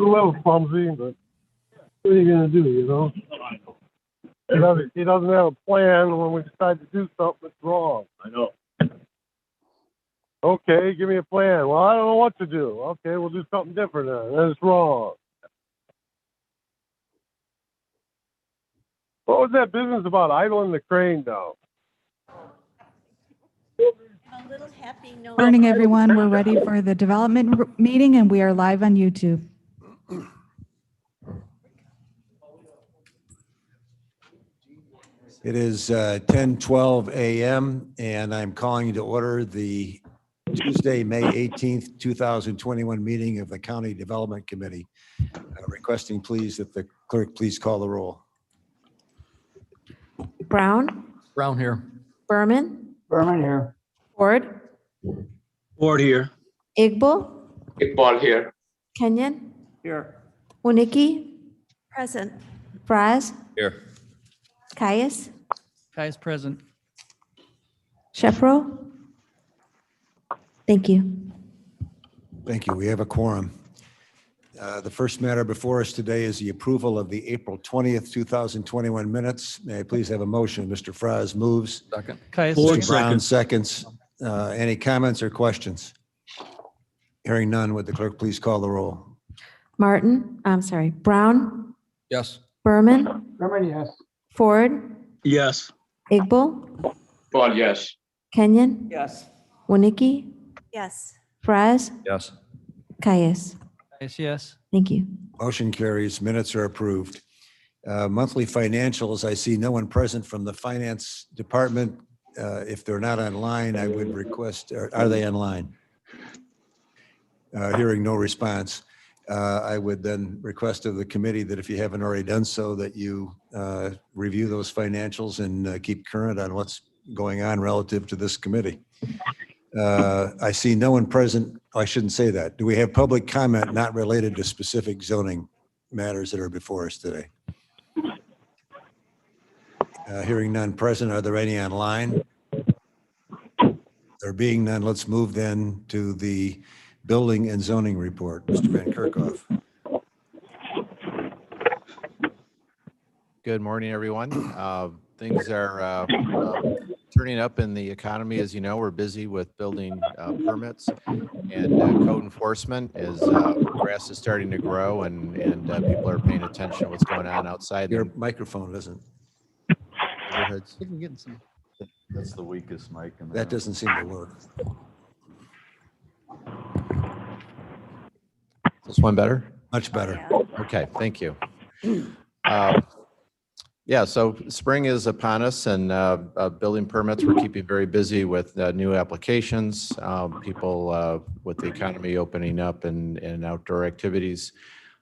a little clumsy, but what are you gonna do, you know? He doesn't have a plan when we decide to do something that's wrong. I know. Okay, give me a plan. Well, I don't know what to do. Okay, we'll do something different then. That's wrong. What was that business about idling the crane down? A little happy no. Morning, everyone. We're ready for the development meeting and we are live on YouTube. It is 10:12 a.m. and I'm calling to order the Tuesday, May 18th, 2021 meeting of the County Development Committee. Requesting please that the clerk please call the roll. Brown, Brown here. Berman, Berman here. Ford, Ward here. Igbo, Iqbal here. Kenyon, Here. Winnicki, Present. Fraz, Here. Caius, Guys present. Shepro. Thank you. Thank you. We have a quorum. The first matter before us today is the approval of the April 20th, 2021 minutes. May I please have a motion? Mr. Fraz moves. Second. Caius Ford. Mr. Brown seconds. Any comments or questions? Hearing none, would the clerk please call the roll? Brown, Yes. Berman, Berman, yes. Ford, Yes. Igbo, Iqbal, yes. Kenyon, Yes. Winnicki, Yes. Fraz, Yes. Caius. Caius, yes. Thank you. Motion carries. Minutes are approved. Monthly financials, I see no one present from the Finance Department. If they're not online, I would request, are they online? Hearing no response, I would then request of the committee that if you haven't already done so, that you review those financials and keep current on what's going on relative to this committee. I see no one present. I shouldn't say that. Do we have public comment not related to specific zoning matters that are before us today? Hearing none present, are there any online? There being none, let's move then to the building and zoning report. Mr. Van Kerkhoff. Good morning, everyone. Things are turning up in the economy. As you know, we're busy with building permits and code enforcement as grass is starting to grow and people are paying attention to what's going on outside. Your microphone doesn't, Neighborhoods. I think we're getting some. That's the weakest mic. that doesn't seem to work. This one better? Much better. Okay, thank you. Yeah, so spring is upon us and building permits, we're keeping very busy with new applications, people with the economy opening up and outdoor activities.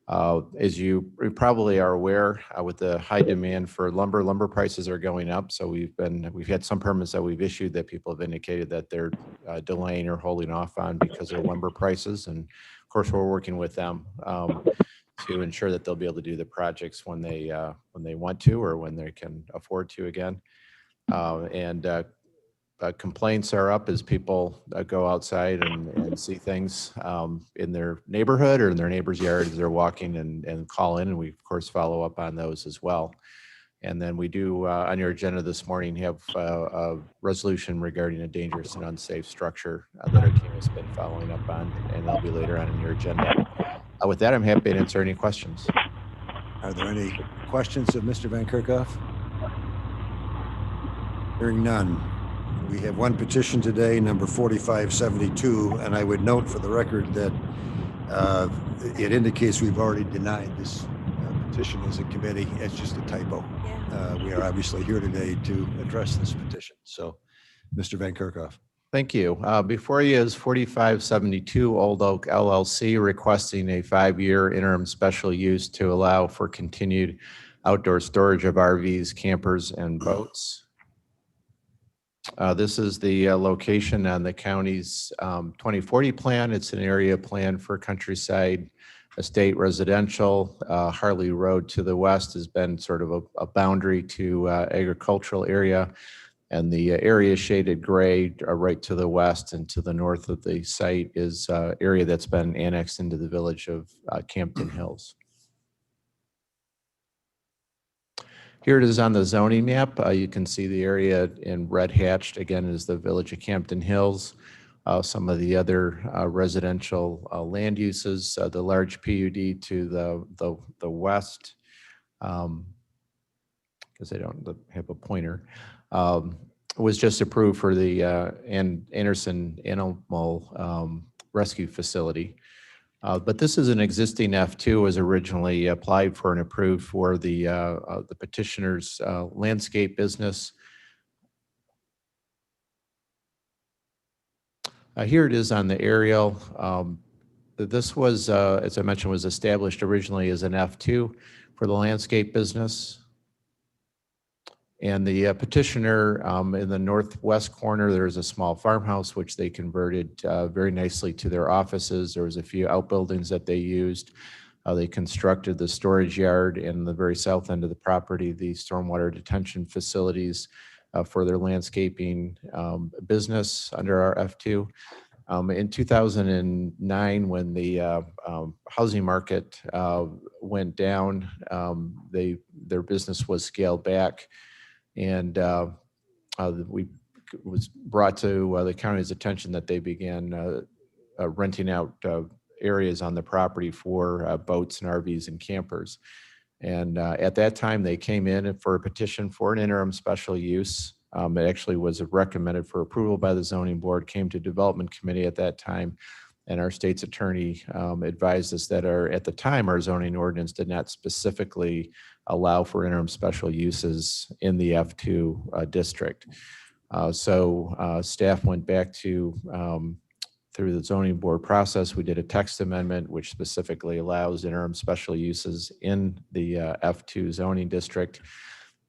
As you probably are aware, with the high demand for lumber prices are going up. So we've had some permits that we've issued that people have indicated that they're delaying or holding off on because of lumber prices. And of course, we're working with them to ensure that they'll be able to do the projects when they want to or when they can afford to again. Complaints are up as people go outside and see things in their neighborhood or in their neighbor's yard as they're walking and call in. And we, of course, follow up on those as well. And then we do, on your agenda this morning, have a resolution regarding a dangerous and unsafe structure that our team has been following up on, and that'll be later on in your agenda. With that, I'm happy to answer any questions. Are there any questions of Mr. Van Kerkhoff? Hearing none. We have one petition today, number 4572, and I would note for the record that it indicates we've already denied this petition as a committee. It's just a typo. We are obviously here today to address this petition. So, Mr. Van Kerkhoff. Thank you. Before you is 4572 Old Oak LLC requesting a 5-year interim special use to allow for continued outdoor storage of RVs, campers, and boats. This is the location on the county's 2040 plan. It's an area plan for countryside estate residential. Harley Road to the west has been sort of a boundary to agricultural area. And the area shaded gray right to the west and to the north of the site is area that's been annexed into the village of Campton Hills. Here it is on the zoning map. You can see the area in red hatched, again, is the village of Campton Hills. Some of the other residential land uses, the large PUD to the west, because they don't have a pointer, was just approved for the Anderson Animal Rescue Facility. But this is an existing F2, was originally applied for and approved for the petitioner's landscape business. Here it is on the aerial. This was, as I mentioned, was established originally as an F2 for the landscape business. And the petitioner in the northwest corner, there's a small farmhouse, which they converted very nicely to their offices. There was a few outbuildings that they used. They constructed the storage yard in the very south end of the property, the stormwater detention facilities for their landscaping business under our F2. In 2009, when the housing market went down, their business was scaled back. And we was brought to the county's attention that they began renting out areas on the property for boats and RVs and campers. And at that time, they came in for a petition for an interim special use. It actually was recommended for approval by the zoning board, came to development committee at that time. And our state's attorney advised us that at the time, our zoning ordinance did not specifically allow for interim special uses in the F2 district. So staff went back to, through the zoning board process, we did a text amendment, which specifically allows interim special uses in the F2 zoning district.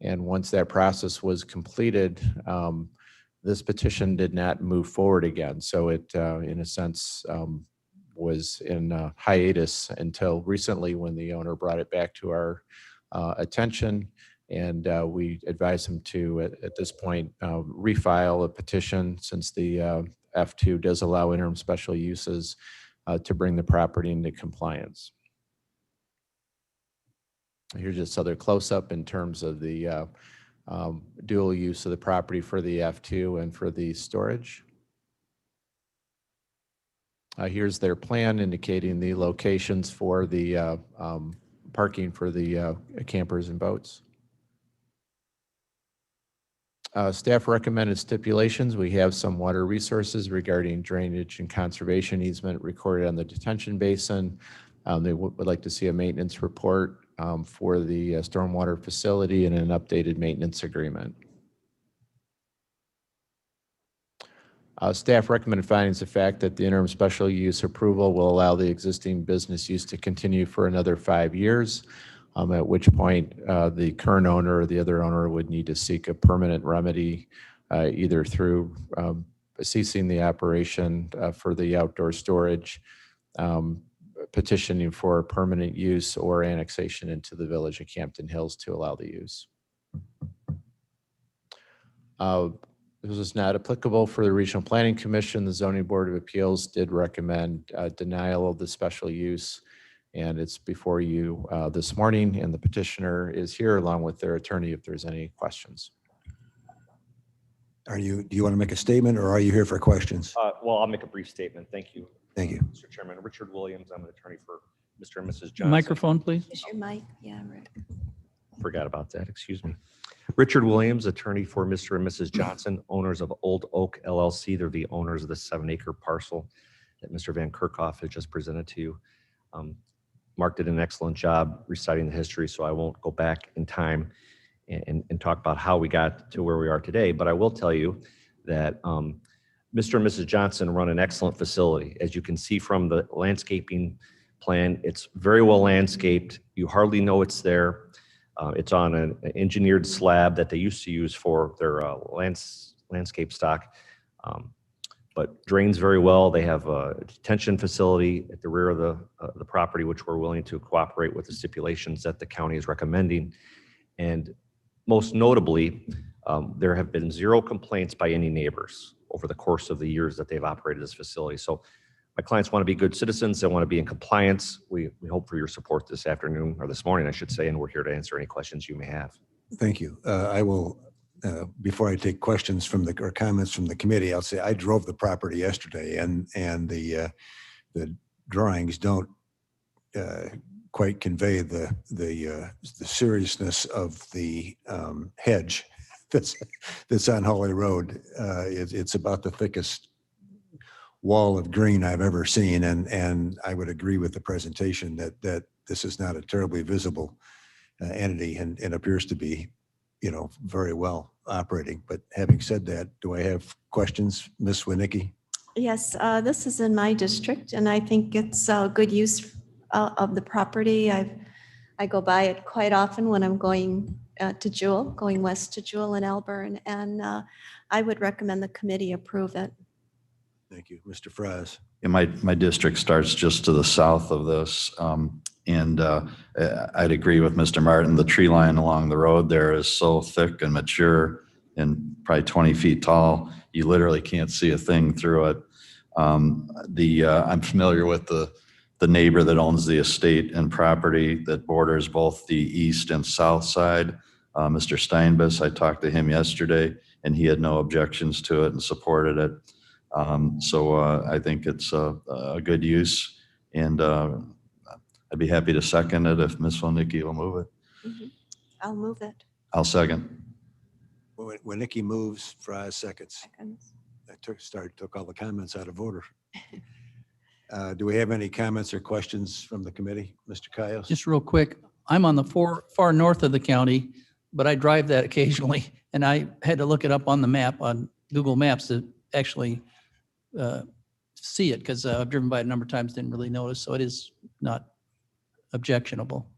And once that process was completed, this petition did not move forward again. So it, in a sense, was in hiatus until recently when the owner brought it back to our attention. And we advised him to, at this point, refile a petition, since the F2 does allow interim special uses, to bring the property into compliance. Here's just other close-up in terms of the dual use of the property for the F2 and for the storage. Here's their plan indicating the locations for the parking for the campers and boats. Staff recommended stipulations. We have some water resources regarding drainage and conservation easement recorded on the detention basin. They would like to see a maintenance report for the stormwater facility and an updated maintenance agreement. Staff recommended findings of fact that the interim special use approval will allow the existing business use to continue for another 5 years, at which point the current owner or the other owner would need to seek a permanent remedy, either through ceasing the operation for the outdoor storage, petitioning for permanent use, or annexation into the village of Campton Hills to allow the use. This is not applicable for the Regional Planning Commission. The Zoning Board of Appeals did recommend denial of the special use, and it's before you this morning, and the petitioner is here along with their attorney if there's any questions. Do you want to make a statement, or are you here for questions? Well, I'll make a brief statement. Thank you. Thank you. Mr. Chairman, Richard Williams. I'm an attorney for Mr. and Mrs. Johnson. Microphone, please. Is your mic? Yeah, right. Forgot about that. Excuse me. Richard Williams, attorney for Mr. and Mrs. Johnson, owners of Old Oak LLC. They're the owners of the 7-acre parcel that Mr. Van Kerkhoff has just presented to you. Mark did an excellent job reciting the history, so I won't go back in time and talk about how we got to where we are today. But I will tell you that Mr. and Mrs. Johnson run an excellent facility. As you can see from the landscaping plan, it's very well landscaped. You hardly know it's there. It's on an engineered slab that they used to use for their landscape stock, but drains very well. They have a detention facility at the rear of the property, which we're willing to cooperate with the stipulations that the county is recommending. And most notably, There have been 0 complaints by any neighbors over the course of the years that they've operated this facility. So my clients want to be good citizens. They want to be in compliance. We hope for your support this afternoon, or this morning, I should say, and we're here to answer any questions you may have. Thank you. I will, before I take questions from or comments from the committee, I'll say I drove the property yesterday, and the drawings don't quite convey the seriousness of the hedge that's on Holly Road. It's about the thickest wall of green I've ever seen, and I would agree with the presentation that this is not a terribly visible entity, and appears to be, very well operating. But having said that, do I have questions, Ms. Winicki? Yes, this is in my district, and I think it's a good use of the property. I go by it quite often when I'm going to Jewel, going west to Jewel and Elburn, and I would recommend the committee approve it. Thank you. Mr. Fries? Yeah, my district starts just to the south of this. And I'd agree with Mr. Martin. The tree line along the road there is so thick and mature and probably 20 feet tall. You literally can't see a thing through it. I'm familiar with the neighbor that owns the estate and property that borders both the east and south side. Mr. Steinbus, I talked to him yesterday, and he had no objections to it and supported it. So I think it's a good use, and I'd be happy to second it if Ms. Winicki will move it. Mhm. I'll move it. I'll second. When Nikki moves, Fries seconds. Seconds. I took all the comments out of order. Do we have any comments or questions from the committee? Mr. Cayos? Just real quick, I'm on the far north of the county, but I drive that occasionally, and I had to look it up on the map, on Google Maps, to actually see it, because I've driven by it a number of times, didn't really notice, so it is not objectionable.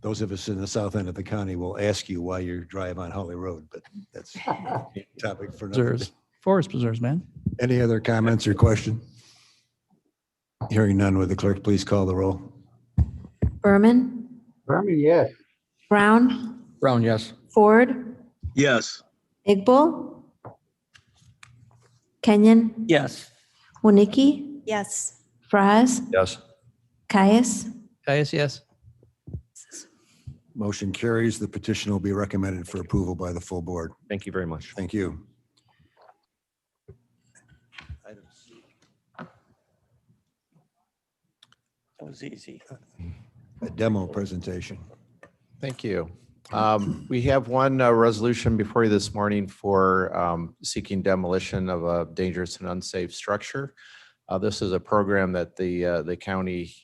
Those of us in the south end of the county will ask you why you drive on Holly Road, but that's a topic for another day. Preserves, forest preserves, man. Any other comments or question? Hearing none, would the clerk please call the roll? Berman, Berman, yes. Brown, Brown, yes. Ford, Yes. Igbo, Kenyon, Yes. Winnicki, Yes, Fries, Yes. Caius. Caius, yes. Motion carries. The petition will be recommended for approval by the full board. Thank you very much. Thank you. That was easy. A demo presentation. Thank you. We have one resolution before you this morning for seeking demolition of a dangerous and unsafe structure. This is a program that the county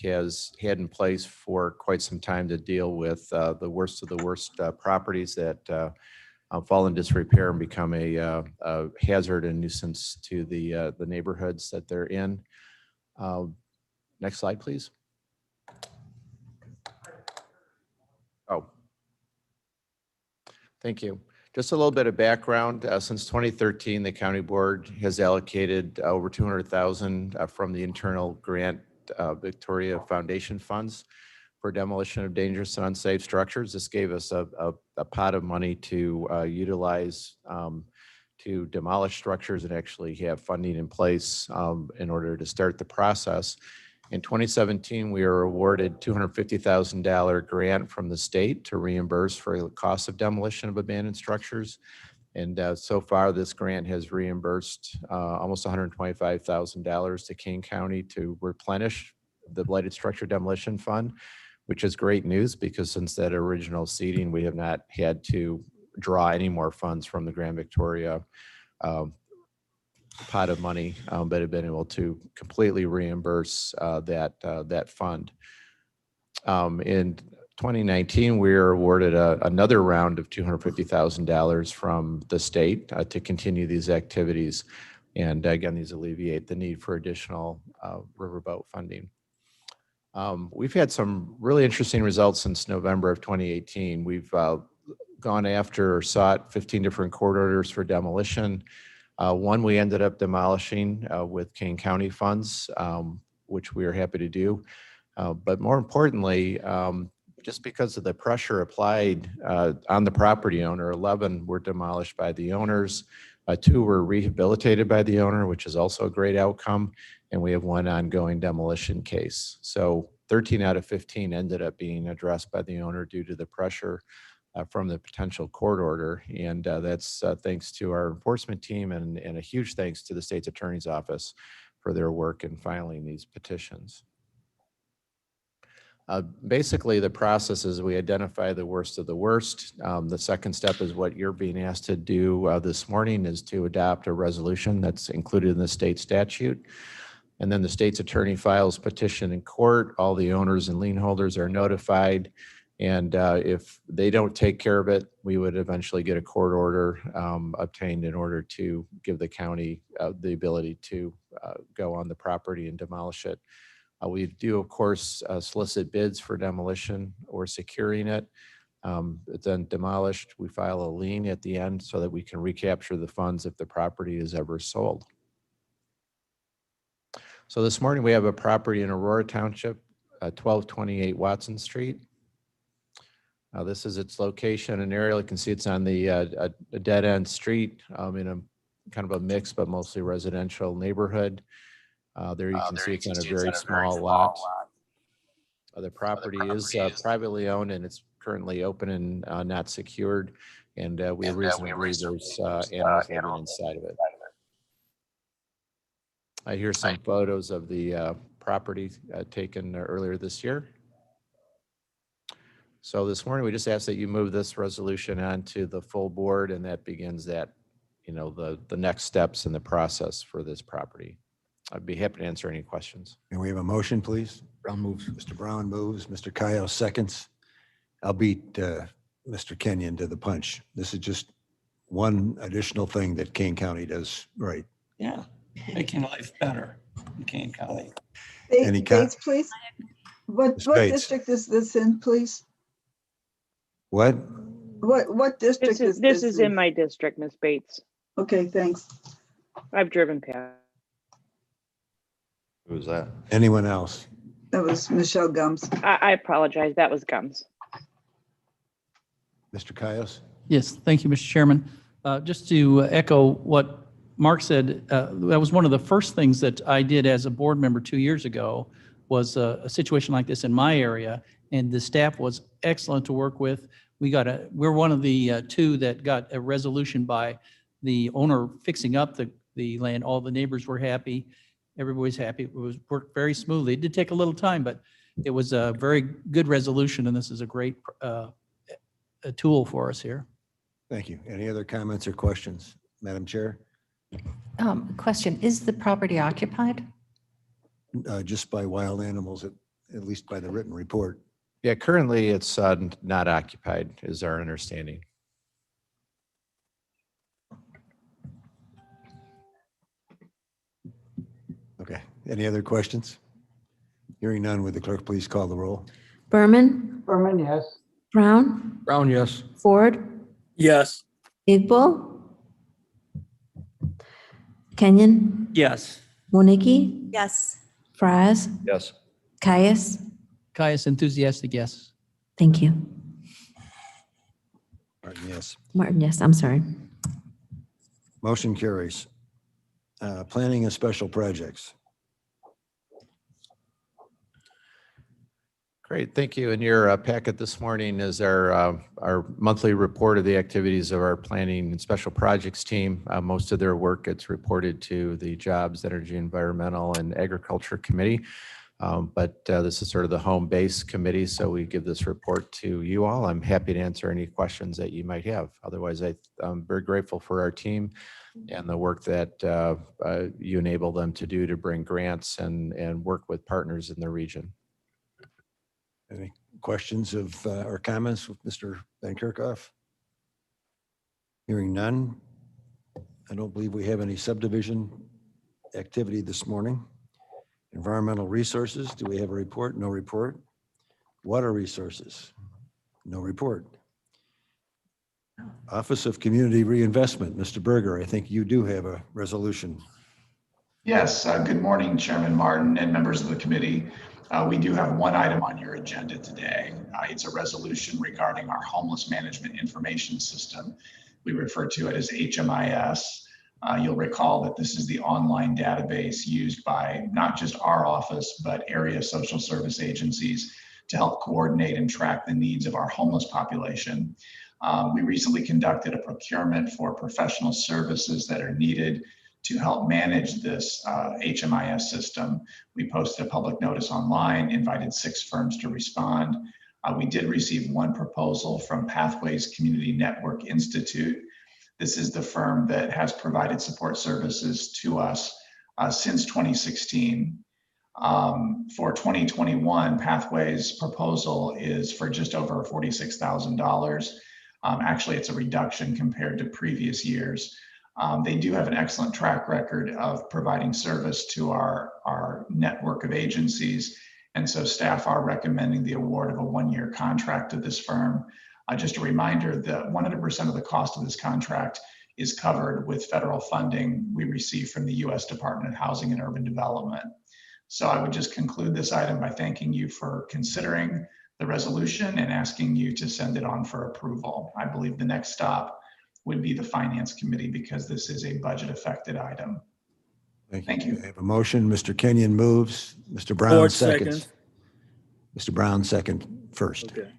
has had in place for quite some time to deal with the worst of the worst properties that fall in disrepair and become a hazard and nuisance to the neighborhoods that they're in. Next slide, please. Oh, thank you. Just a little bit of background. Since 2013, the county board has allocated over $200,000 from the internal grant Victoria Foundation funds for demolition of dangerous and unsafe structures. This gave us a pot of money to utilize to demolish structures and actually have funding in place in order to start the process. In 2017, we were awarded $250,000 grant from the state to reimburse for the cost of demolition of abandoned structures. And so far, this grant has reimbursed almost $125,000 to Kane County to replenish the blighted structure demolition fund, which is great news because since that original seeding, we have not had to draw any more funds from the Grand Victoria pot of money, but have been able to completely reimburse that fund. In 2019, we were awarded another round of $250,000 from the state to continue these activities. And again, these alleviate the need for additional riverboat funding. We've had some really interesting results since November of 2018. We've gone after or sought 15 different court orders for demolition. One we ended up demolishing with Kane County funds, which we are happy to do. But more importantly, just because of the pressure applied on the property owner, 11 were demolished by the owners. 2 were rehabilitated by the owner, which is also a great outcome. And we have 1 ongoing demolition case. So 13 out of 15 ended up being addressed by the owner due to the pressure from the potential court order. And that's thanks to our enforcement team and a huge thanks to the state's attorney's office for their work in filing these petitions. Basically, the process is we identify the worst of the worst. The second step is what you're being asked to do this morning, is to adopt a resolution that's included in the state statute. And then the state's attorney files petition in court. All the owners and lien holders are notified. And if they don't take care of it, we would eventually get a court order obtained in order to give the county the ability to go on the property and demolish it. We do, of course, solicit bids for demolition or securing it. It's then demolished. We file a lien at the end so that we can recapture the funds if the property is ever sold. So this morning we have a property in Aurora Township, 1228 Watson Street. This is its location and area. You can see it's on the a dead-end street in a kind of a mixed but mostly residential neighborhood. There you can see it's on a very small lot. The property is privately owned and it's currently open and not secured. And we have reason to believe there's animals living inside of it. Here's some photos of the property taken earlier this year. So this morning, we just ask that you move this resolution on to the full board, and that begins that, the next steps in the process for this property. I'd be happy to answer any questions. Can we have a motion, please? Brown moves. Mr. Brown moves, Mr. Kyle seconds. I'll beat Mr. Kenyon to the punch. This is just one additional thing that Kane County does right. Yeah, making life better in Kane County. Any Bates, please. What Ms. Bates. district is this in, please? What? What district is this? This is in my district, Ms. Bates. Okay, thanks. I've driven past. Who was that? Anyone else? That was Michelle Gums. I apologize. That was Gums. Mr. Caius? Yes, thank you, Mr. Chairman. Just to echo what Mark said, that was one of the first things that I did as a board member 2 years ago, was a situation like this in my area, and the staff was excellent to work with. We're one of the 2 that got a resolution by the owner fixing up the land. All the neighbors were happy. Everybody's happy. It was worked very smoothly. It did take a little time, but it was a very good resolution, and this is a great a tool for us here. Thank you. Any other comments or questions? Madam Chair? Question, is the property occupied? Just by wild animals, at least by the written report. Yeah, currently it's not occupied, is our understanding. Okay. Any other questions? Hearing none, would the clerk please call the roll? Berman, Berman, yes. Brown, Brown, yes. Ford, Yes. Igbo, Kenyon, Yes. Monique, Yes. Fries, Yes. Caius. Caius, enthusiastic, yes. Thank you. Martin, yes. Martin, yes, I'm sorry. Motion carries. Planning and special projects. Great, thank you. In your packet this morning is our monthly report of the activities of our planning and special projects team. Most of their work gets reported to the Jobs, Energy, Environmental, and Agriculture Committee. But this is sort of the home base committee, so we give this report to you all. I'm happy to answer any questions that you might have. Otherwise, I'm very grateful for our team and the work that you enable them to do to bring grants and work with partners in the region. Any questions or comments with Mr. Van Kerkhoff? Hearing none. I don't believe we have any subdivision activity this morning. Environmental resources, do we have a report? No report. Water resources, no report. Office of Community Reinvestment, Mr. Berger, I think you do have a resolution. Yes, good morning, Chairman Martin and members of the committee. We do have one item on your agenda today. It's a resolution regarding our homeless management information system. We refer to it as HMIS. You'll recall that this is the online database used by not just our office, but area social service agencies to help coordinate and track the needs of our homeless population. We recently conducted a procurement for professional services that are needed to help manage this HMIS system. We posted a public notice online, invited 6 firms to respond. We did receive one proposal from Pathways Community Network Institute. This is the firm that has provided support services to us since 2016. For 2021, Pathways proposal is for just over $46,000. Actually, it's a reduction compared to previous years. They do have an excellent track record of providing service to our network of agencies. And so staff are recommending the award of a 1-year contract to this firm. Just a reminder that 100% of the cost of this contract is covered with federal funding we receive from the U.S. Department of Housing and Urban Development. So I would just conclude this item by thanking you for considering the resolution and asking you to send it on for approval. I believe the next stop would be the Finance Committee because this is a budget affected item. Thank you. I have a motion. Mr. Kenyon moves. Mr. Brown seconds. Mr. Brown second first. Okay.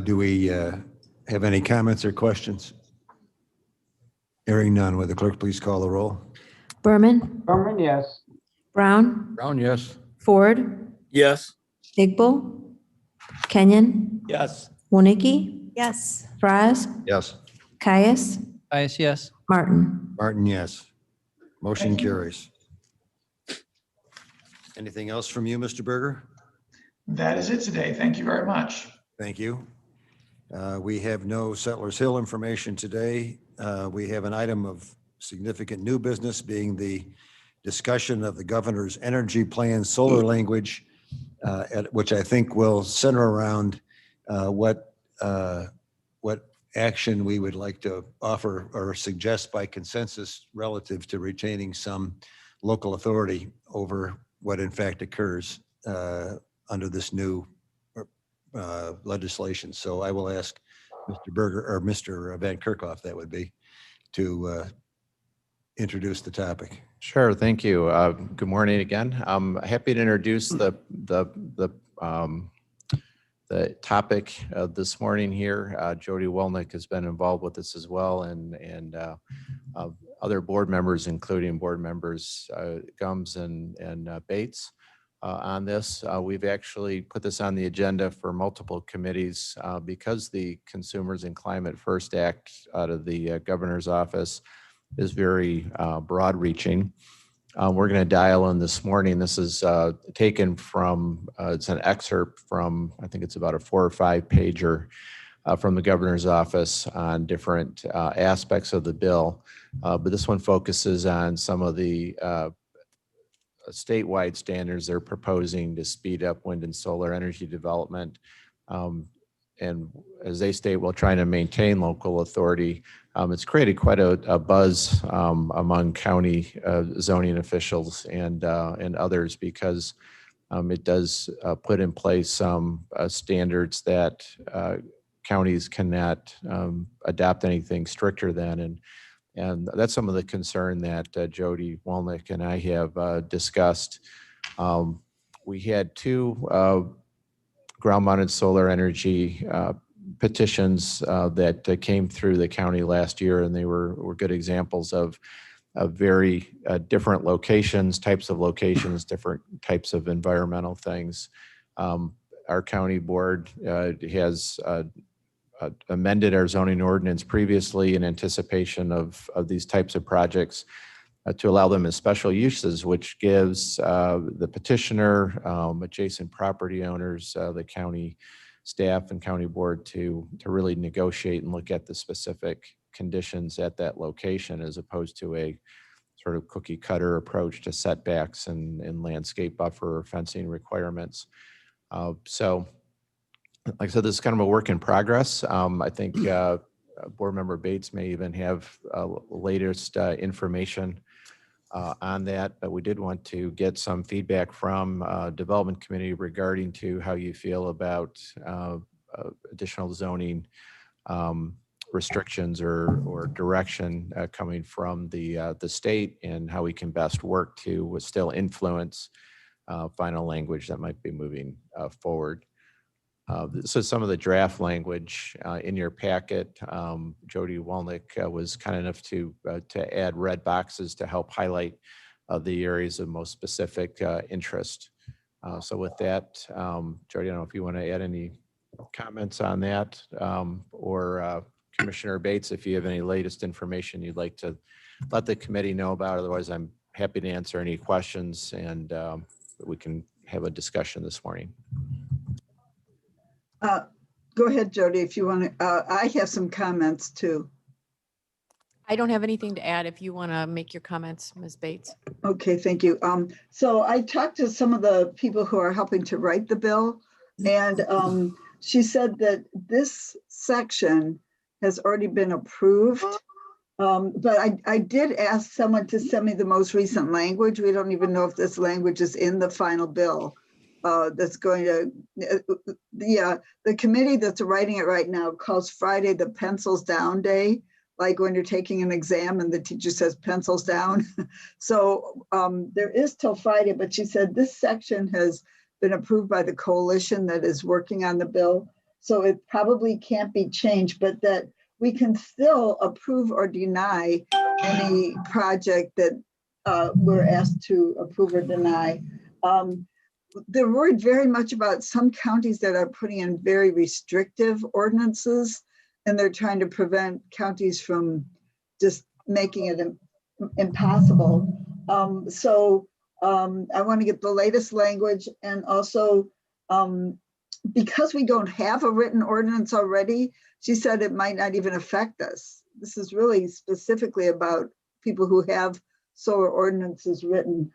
Do we have any comments or questions? Hearing none, will the clerk please call the roll? Berman, Berman, yes. Brown, Brown, yes. Ford, Yes. Igbo, Kenyon, Yes. Wonicky. Yes. Fries, Yes. Caius, Yes. Martin. Martin, yes. Motion carries. Anything else from you, Mr. Berger? That is it today. Thank you very much. Thank you. We have no Settlers Hill information today. We have an item of significant new business being the discussion of the governor's energy plan solar language, which I think will center around what action we would like to offer or suggest by consensus relative to retaining some local authority over what in fact occurs under this new legislation. So I will ask Mr. Berger or Mr. Van Kerkhoff, that would be, to introduce the topic. Sure, thank you. Good morning again. I'm happy to introduce the topic this morning here. Jody Welnick has been involved with this as well, and other board members, including board members Gums and Bates on this. We've actually put this on the agenda for multiple committees because the Consumers and Climate First Act out of the governor's office is very broad-reaching. We're going to dial in this morning. This is taken from, it's an excerpt from, I think it's about a 4 or 5 pager from the governor's office on different aspects of the bill. But this one focuses on some of the statewide standards they're proposing to speed up wind and solar energy development. And as they state, while trying to maintain local authority, it's created quite a buzz among county zoning officials and others because it does put in place some standards that counties cannot adopt anything stricter than. And that's some of the concern that Jody Welnick and I have discussed. We had 2 ground-mounted solar energy petitions that came through the county last year, and they were good examples of very different locations, types of locations, different types of environmental things. Our county board has amended our zoning ordinance previously in anticipation of these types of projects to allow them as special uses, which gives the petitioner, adjacent property owners, the county staff and county board to really negotiate and look at the specific conditions at that location as opposed to a sort of cookie cutter approach to setbacks and landscape buffer or fencing requirements. So like I said, this is kind of a work in progress. I think Board Member Bates may even have latest information on that, but we did want to get some feedback from Development Committee regarding to how you feel about additional zoning restrictions or direction coming from the state, and how we can best work to still influence final language that might be moving forward. So some of the draft language in your packet, Jody Walnick was kind enough to add red boxes to help highlight the areas of most specific interest. So with that, Jody, I don't know if you want to add any comments on that, or Commissioner Bates, if you have any latest information you'd like to let the committee know about. Otherwise, I'm happy to answer any questions, and we can have a discussion this morning. Go ahead, Jody, if you want to. I have some comments too. I don't have anything to add if you want to make your comments, Ms. Bates. Okay, thank you. So I talked to some of the people who are helping to write the bill, and she said that this section has already been approved. But I did ask someone to send me the most recent language. We don't even know if this language is in the final bill. That's going to, the committee that's writing it right now calls Friday the pencils down day, like when you're taking an exam and the teacher says pencils down. So there is till Friday, but she said this section has been approved by the coalition that is working on the bill. So it probably can't be changed, but that we can still approve or deny any project that we're asked to approve or deny. They're worried very much about some counties that are putting in very restrictive ordinances, and they're trying to prevent counties from just making it impossible. So I want to get the latest language, and also because we don't have a written ordinance already, she said it might not even affect us. This is really specifically about people who have solar ordinances written.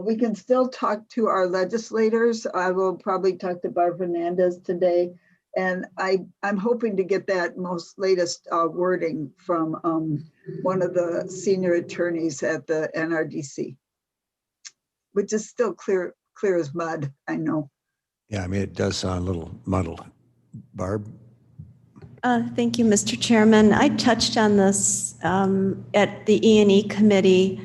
We can still talk to our legislators. I will probably talk to Barb Hernandez today, and I'm hoping to get that most latest wording from one of the senior attorneys at the NRDC, which is still clear as mud, I know. Yeah, I mean, it does sound a little muddled. Barb? Thank you, Mr. Chairman. I touched on this at the E&E committee.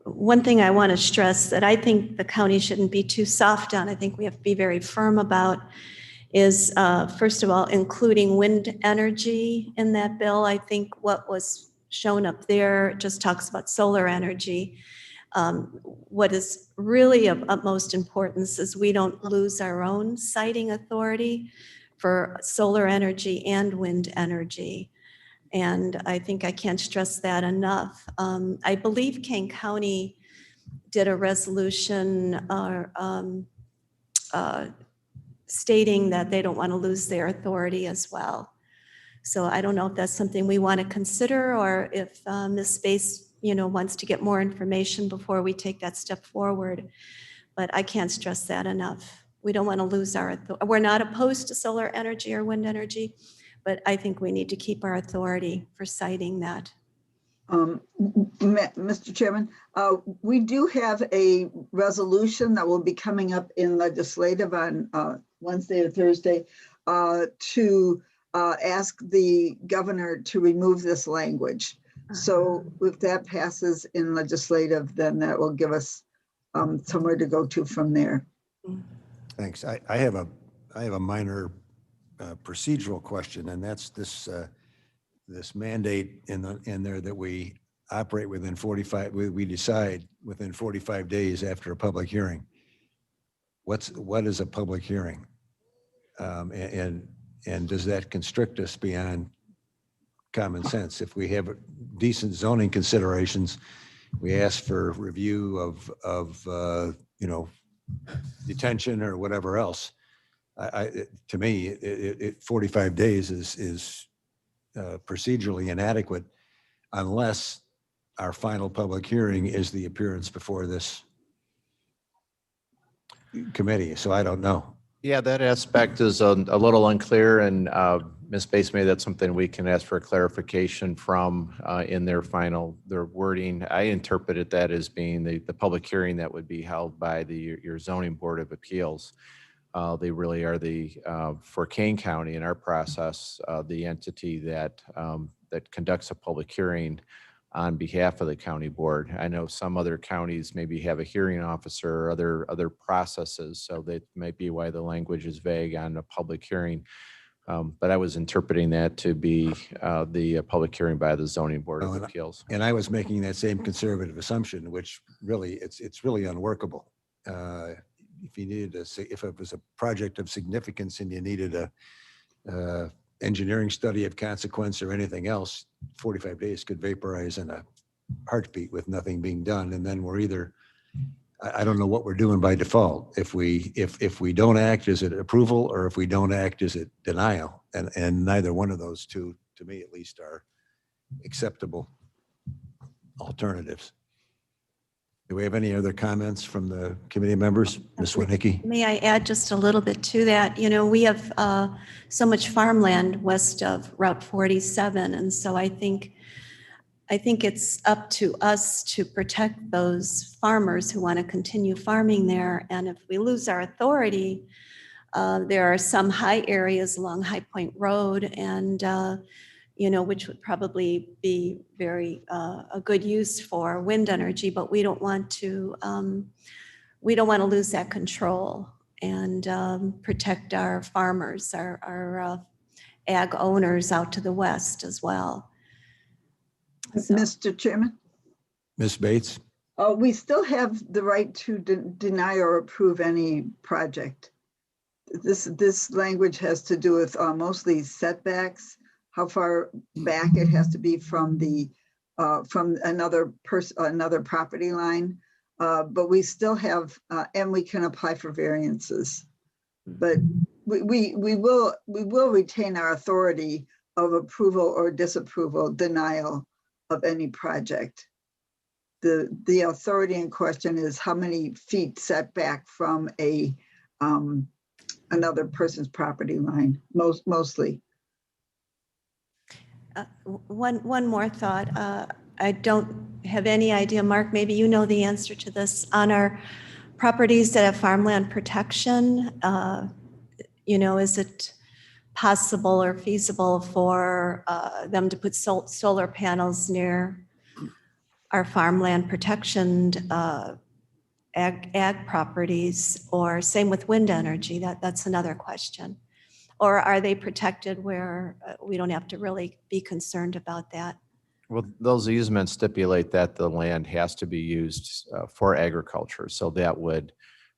One thing I want to stress that I think the county shouldn't be too soft on, I think we have to be very firm about, is first of all, including wind energy in that bill. I think what was shown up there just talks about solar energy. What is really of utmost importance is we don't lose our own siting authority for solar energy and wind energy. And I think I can't stress that enough. I believe Kane County did a resolution stating that they don't want to lose their authority as well. So I don't know if that's something we want to consider, or if Ms. Bates, wants to get more information before we take that step forward. But I can't stress that enough. We don't want to lose our authority. We're not opposed to solar energy or wind energy, but I think we need to keep our authority for citing that. Mr. Chairman, we do have a resolution that will be coming up in legislative on Wednesday or Thursday to ask the governor to remove this language. So if that passes in legislative, then that will give us somewhere to go to from there. Thanks. I have a minor procedural question, and that's this mandate in there that we operate within 45. We decide within 45 days after a public hearing. What is a public hearing, and does that constrict us beyond common sense? If we have decent zoning considerations, we ask for review of detention or whatever else. To me, 45 days is procedurally inadequate unless our final public hearing is the appearance before this committee. So I don't know. Yeah, that aspect is a little unclear, and Ms. Bates, maybe that's something we can ask for clarification from in their wording. I interpreted that as being the public hearing that would be held by your zoning board of appeals. They really are for Kane County in our process, the entity that conducts a public hearing on behalf of the county board. I know some other counties maybe have a hearing officer or other processes, so that might be why the language is vague on a public hearing. But I was interpreting that to be the public hearing by the zoning board of appeals. And I was making that same conservative assumption, which really, it's really unworkable. If you needed if it was a project of significance and you needed a engineering study of consequence or anything else, 45 days could vaporize in a heartbeat with nothing being done. And then we're either, I don't know what we're doing by default. If we don't act, is it approval, or if we don't act, is it denial? And neither one of those two, to me at least, are acceptable alternatives. Do we have any other comments from the committee members? Ms. Winicki? May I add just a little bit to that? You know, we have so much farmland west of Route 47, and so I think it's up to us to protect those farmers who want to continue farming there. And if we lose our authority, there are some high areas along High Point Road, and you know, which would probably be very a good use for wind energy, but we don't want to lose that control and protect our farmers, our ag owners out to the west as well. So. Mr. Chairman? Ms. Bates? We still have the right to deny or approve any project. This language has to do with mostly setbacks, how far back it has to be from the from another property line, but we still have and we can apply for variances. But we will retain our authority of approval or disapproval, denial of any project. The authority in question is how many feet setback from a another person's property line, mostly. One more thought. I don't have any idea, Mark, maybe you know the answer to this. On our properties that have farmland protection, you know, is it possible or feasible for them to put solar panels near our farmland protection ag properties, or same with wind energy? That's another question. Or are they protected where we don't have to really be concerned about that? Well, those easements stipulate that the land has to be used for agriculture. So that would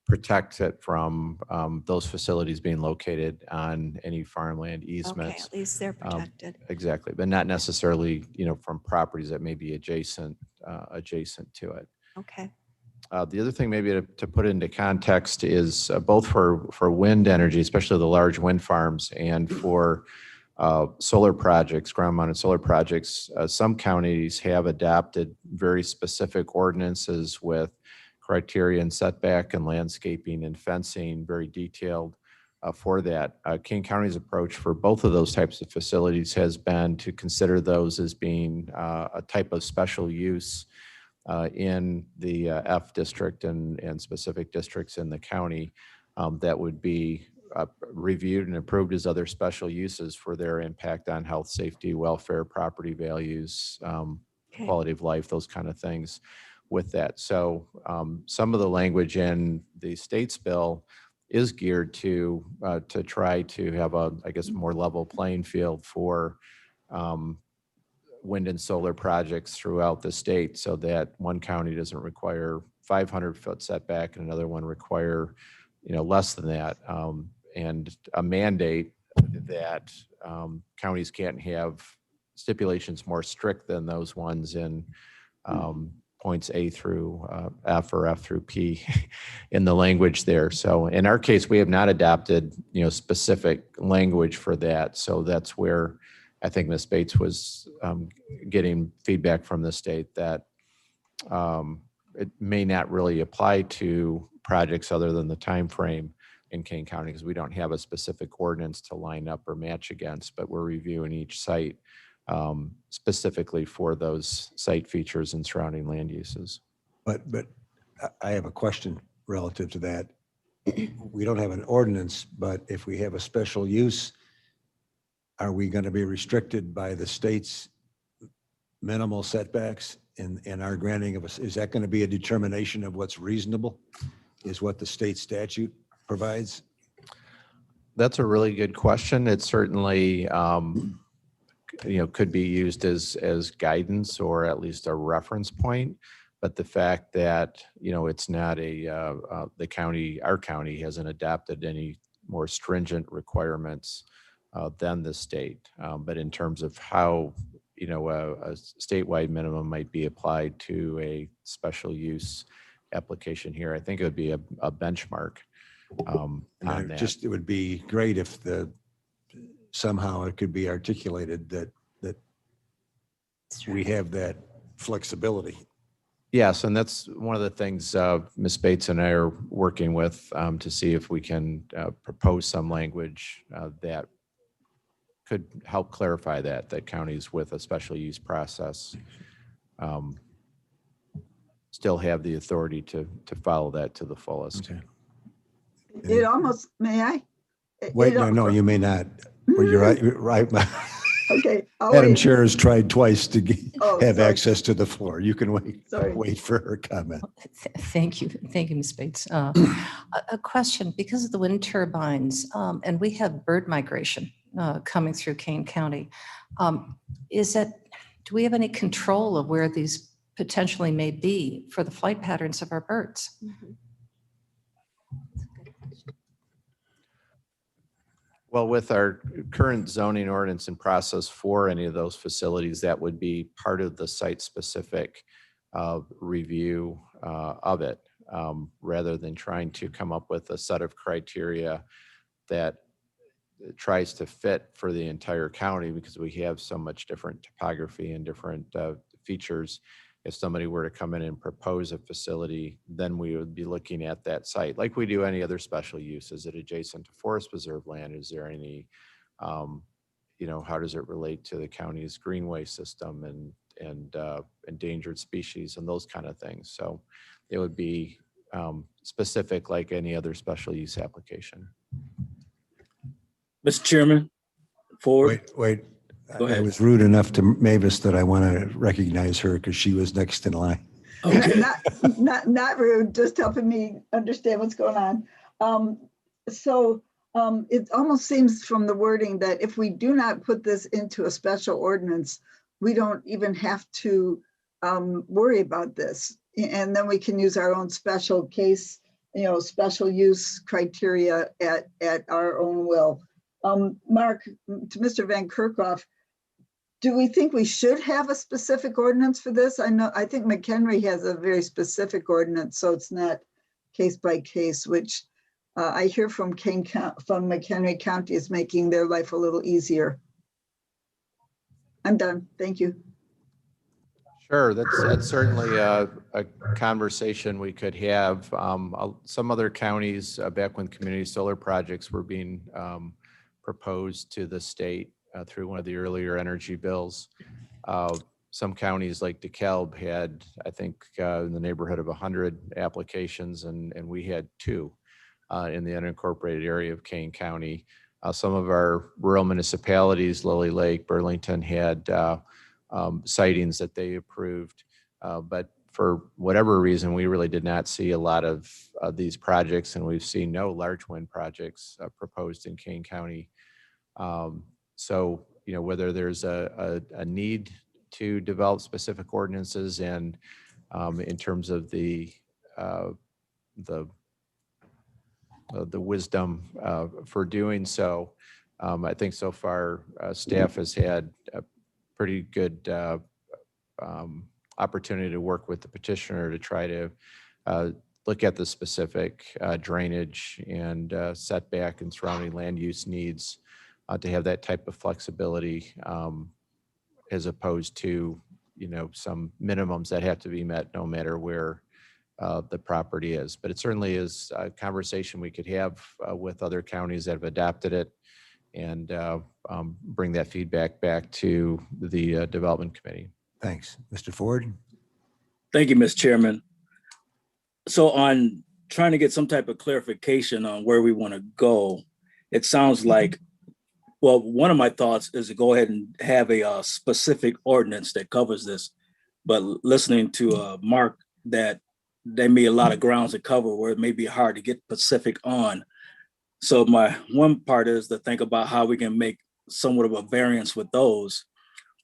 protect it from those facilities being located on any farmland easements. Okay, at least they're protected. Exactly, but not necessarily, you know, from properties that may be adjacent to it. Okay. The other thing maybe to put into context is both for wind energy, especially the large wind farms, and for solar projects, ground-mounted solar projects, some counties have adopted very specific ordinances with criteria and setback and landscaping and fencing, very detailed for that. King County's approach for both of those types of facilities has been to consider those as being a type of special use in the F district and specific districts in the county that would be reviewed and approved as other special uses for their impact on health, safety, welfare, property values, quality of life, those kind of things with that. So some of the language in the state's bill is geared to try to have a, I guess, more level playing field for wind and solar projects throughout the state, so that one county doesn't require 500-foot setback and another one require, you know, less than that, and a mandate that counties can't have stipulations more strict than those ones in points A through F or F through P in the language there. So in our case, we have not adopted, you know, specific language for that. So that's where I think Ms. Bates was getting feedback from the state that it may not really apply to projects other than the time frame. in Kane County because we don't have a specific ordinance to line up or match against, but we're reviewing each site specifically for those site features and surrounding land uses. But I have a question relative to that. We don't have an ordinance, but if we have a special use, are we going to be restricted by the state's minimal setbacks in our granting of us? Is that going to be a determination of what's reasonable? Is what the state statute provides? That's a really good question. It certainly, could be used as guidance or at least a reference point. But the fact that, it's not the county, our county hasn't adopted any more stringent requirements than the state. But in terms of how, a statewide minimum might be applied to a special use application here, I think it would be a benchmark on that. It would be great if somehow it could be articulated that we have that flexibility. Yes, and that's one of the things Ms. Bates and I are working with to see if we can propose some language that could help clarify that counties with a special use process still have the authority to follow that to the fullest. Okay. It almost, may I? Wait, no, you may not. Well, you're right. You're right. Okay. Madam Chair has tried twice to have sorry. access to the floor. You can Sorry. wait for her comment. Thank you. Thank you, Ms. Bates. A question, because of the wind turbines, and we have bird migration coming through Kane County, do we have any control of where these potentially may be for the flight patterns of our birds? Mhm. Well, with our current zoning ordinance and process for any of those facilities, that would be part of the site-specific review of it, rather than trying to come up with a set of criteria that tries to fit for the entire county because we have so much different topography and different features. If somebody were to come in and propose a facility, then we would be looking at that site like we do any other special use. Is it adjacent to forest preserve land? Is there any, how does it relate to the county's greenway system and endangered species and those kind of things? So it would be specific like any other special use application. Mr. Chairman, Ford. Wait. Go ahead. I was rude enough to Mavis that I want to recognize her because she was next in line. Okay. Not rude, just helping me understand what's going on. It almost seems from the wording that if we do not put this into a special ordinance, we don't even have to worry about this. And then we can use our own special case, special use criteria at our own will. Mark, to Mr. Van Kerkhoff, do we think we should have a specific ordinance for this? I think McHenry has a very specific ordinance, so it's not case by case, which I hear from McHenry County is making their life a little easier. I'm done. Thank you. Sure, that's certainly a conversation we could have. Some other counties, back when community solar projects were being proposed to the state through one of the earlier energy bills. Some counties like DeKalb had, I think, in the neighborhood of 100 applications, and we had 2 in the unincorporated area of Kane County. Some of our rural municipalities, Lily Lake, Burlington, had sightings that they approved. But for whatever reason, we really did not see a lot of these projects, and we've seen no large wind projects proposed in Kane County. So, whether there's a need to develop specific ordinances and in terms of the wisdom for doing so, I think so far staff has had a pretty good opportunity to work with the petitioner to try to look at the specific drainage and setback and surrounding land use needs to have that type of flexibility as opposed to, some minimums that have to be met no matter where the property is. But it certainly is a conversation we could have with other counties that have adapted it and bring that feedback back to the Development Committee. Thanks. Mr. Ford? Thank you, Mr. Chairman. So on trying to get some type of clarification on where we want to go, it sounds like, well, one of my thoughts is to go ahead and have a specific ordinance that covers this. But listening to Mark, that there may be a lot of grounds to cover where it may be hard to get specific on. So my one part is to think about how we can make somewhat of a variance with those.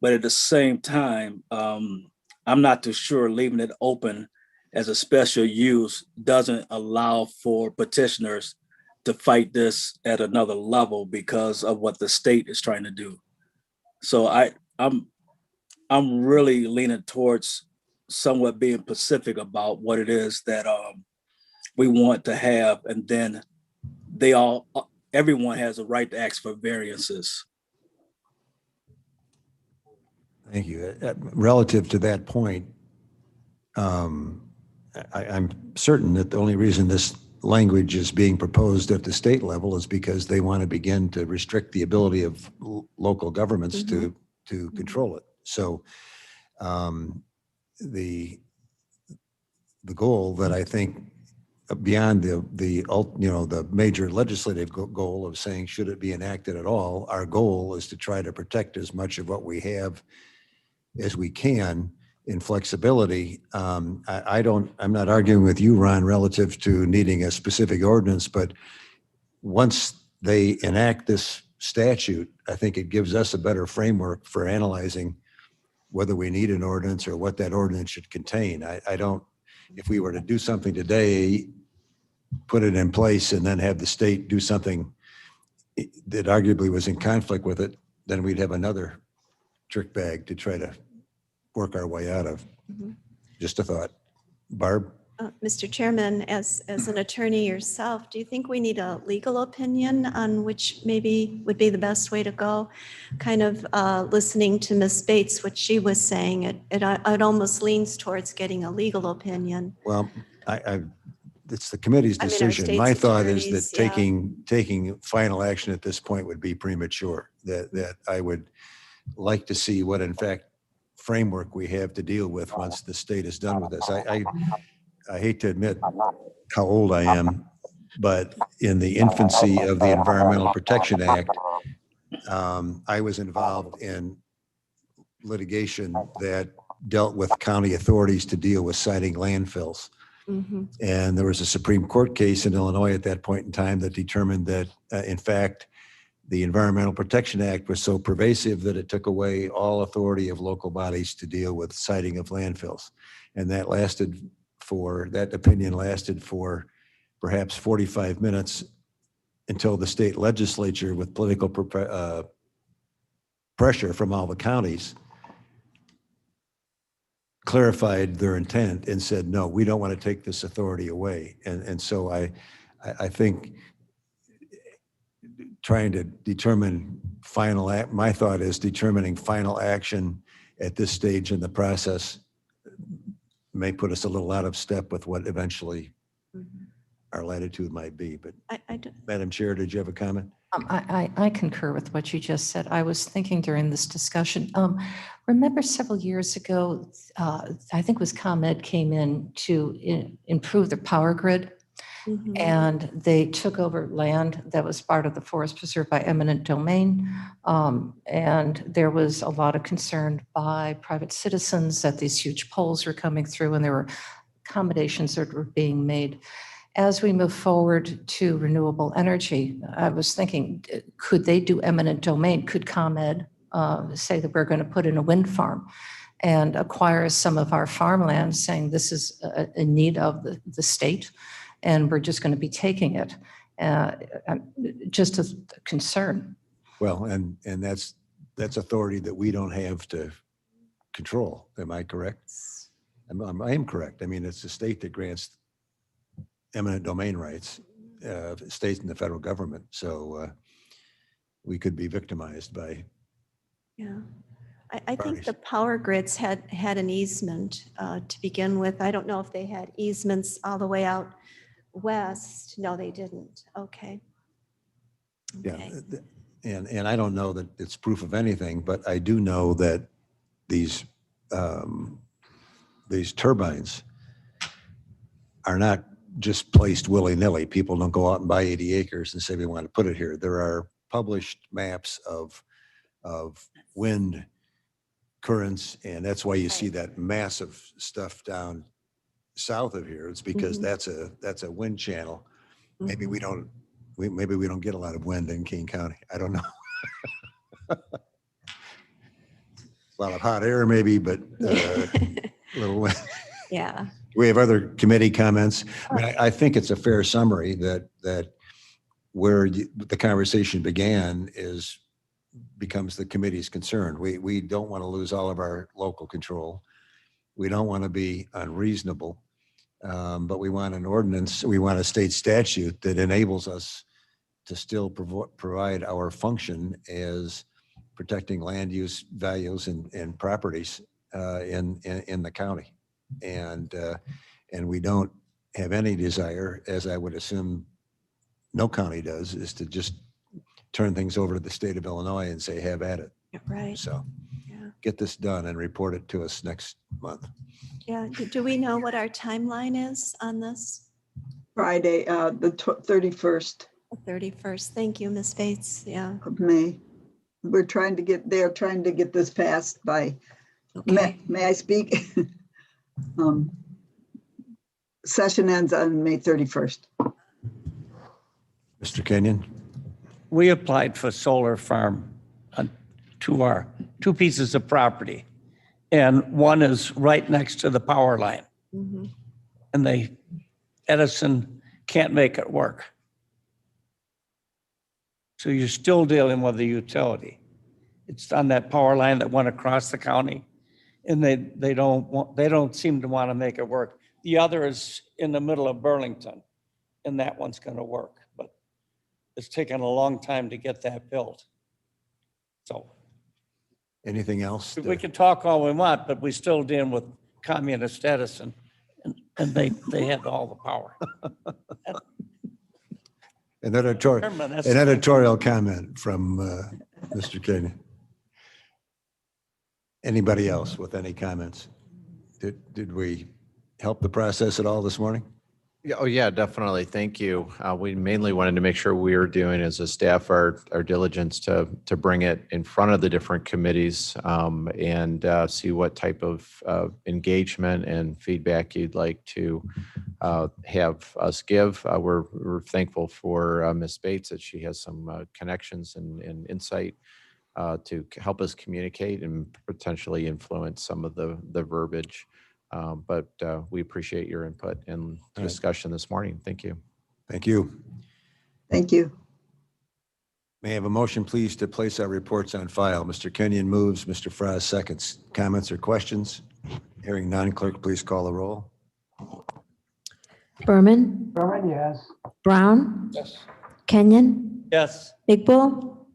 But at the same time, I'm not too sure leaving it open as a special use doesn't allow for petitioners to fight this at another level because of what the state is trying to do. So I'm really leaning towards somewhat being specific about what it is that we want to have, and then everyone has a right to ask for variances. Thank you. Relative to that point, I'm certain that the only reason this language is being proposed at the state level is because they want to begin to restrict the ability of local governments to control it. So the goal that I think beyond the major legislative goal of saying should it be enacted at all, our goal is to try to protect as much of what we have as we can in flexibility. I'm not arguing with you, Ron, relative to needing a specific ordinance, but once they enact this statute, I think it gives us a better framework for analyzing whether we need an ordinance or what that ordinance should contain. If we were to do something today, put it in place and then have the state do something that arguably was in conflict with it, then we'd have another trick bag to try to work our way out of. Just a thought. Barb? Mr. Chairman, as an attorney yourself, do you think we need a legal opinion on which maybe would be the best way to go? Kind of listening to Ms. Bates, what she was saying, it almost leans towards getting a legal opinion. Well, it's the committee's I mean, our decision. My state's thought is that attorneys, taking final action at this point would be premature. That I would like to see what, in fact, framework we have to deal with once the state is done with this. I hate to admit how old I am, but in the infancy of the Environmental Protection Act, I was involved in litigation that dealt with county authorities to deal with siting landfills. And there was a Supreme Court case in Illinois at that point in time that determined that, in fact, the Environmental Protection Act was so pervasive that it took away all authority of local bodies to deal with siting of landfills. And that opinion lasted for perhaps 45 minutes until the state legislature, with political pressure from all the counties, clarified their intent and said, no, we don't want to take this authority away. And so I think trying to determine my thought is determining final action at this stage in the process may put us a little out of step with what eventually our latitude might be. But Madam Chair, did you have a comment? I concur with what you just said. I was thinking during this discussion, remember several years ago, I think it was ComEd came in to improve the power grid. And they took over land that was part of the forest preserved by eminent domain. And there was a lot of concern by private citizens that these huge poles were coming through, and there were accommodations that were being made. As we move forward to renewable energy, I was thinking, could they do eminent domain? Could ComEd say that we're going to put in a wind farm and acquire some of our farmland, saying this is a need of the state, and we're just going to be taking it? Just a concern. Well, and that's authority that we don't have to control. Am I correct? I am correct. I mean, it's the state that grants eminent domain rights, states and the federal government. So we could be victimized by. Yeah. I think the power grids had an easement to begin with. I don't know if they had easements all the way out west. No, they didn't. Okay. Yeah. Okay. And I don't know that it's proof of anything, but I do know that these turbines are not just placed willy-nilly. People don't go out and buy 80 acres and say, we want to put it here. There are published maps of wind currents, and that's why you see that massive stuff down south of here. It's because that's a wind channel. Maybe we don't get a lot of wind in King County. I don't know. A lot of hot air maybe, but little wind. Yeah. We have other committee comments. I mean, I think it's a fair summary that where the conversation began becomes the committee's concern. We don't want to lose all of our local control. We don't want to be unreasonable, but we want an ordinance, we want a state statute that enables us to still provide our function as protecting land use values and properties in the county. And we don't have any desire, as I would assume no county does, is to just turn things over to the state of Illinois and say, have at it. Right. So Yeah. get this done and report it to us next month. Yeah. Do we know what our timeline is on this? Friday, the 31st The 31st. Thank you, Ms. Bates. Yeah. of May. They're trying to get this passed by, Okay. may I speak? Session ends on May 31st. Mr. Kenyon? We applied for solar farm on two pieces of property. And one is right next to the power line. Mhm. And Edison can't make it work. So you're still dealing with the utility. It's on that power line that went across the county. And they don't seem to want to make it work. The other is in the middle of Burlington, and that one's going to work. But it's taken a long time to get that built. So Anything else? we can talk all we want, but we still dealing with communist Edison, and they had all the power. An editorial comment from Mr. Kenyon. Anybody else with any comments? Did we help the process at all this morning? Yeah, oh yeah, definitely. Thank you. We mainly wanted to make sure we were doing as a staff our diligence to bring it in front of the different committees and see what type of engagement and feedback you'd like to have us give. We're thankful for Ms. Bates that she has some connections and insight to help us communicate and potentially influence some of the verbiage. But we appreciate your input and discussion this morning. Thank you. Thank you. Thank you. May I have a motion, please, to place our reports on file? Mr. Kenyon moves, Mr. Fries seconds. Comments or questions? Hearing none, clerk, please call the roll. Berman, Berman, yes. Brown, Yes. Kenyon, Yes. Big Bull,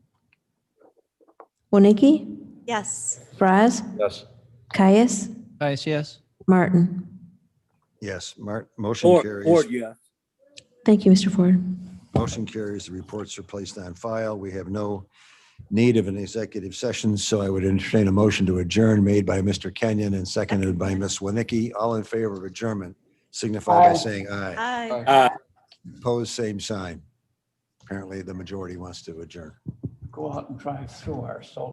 Wonicky, Yes. Fries, Yes. Caius, Guys, yes. Martin. Yes, motion carries. Ford, yeah. Thank you, Mr. Ford. Motion carries. The reports are placed on file. We have no need of an executive session, so I would entertain a motion to adjourn made by Mr. Kenyon and seconded by Ms. Wonicky. All in favor of adjournment signify by saying aye. Hi. Opposed, same sign. Apparently, the majority wants to adjourn. Go out and drive through our solar.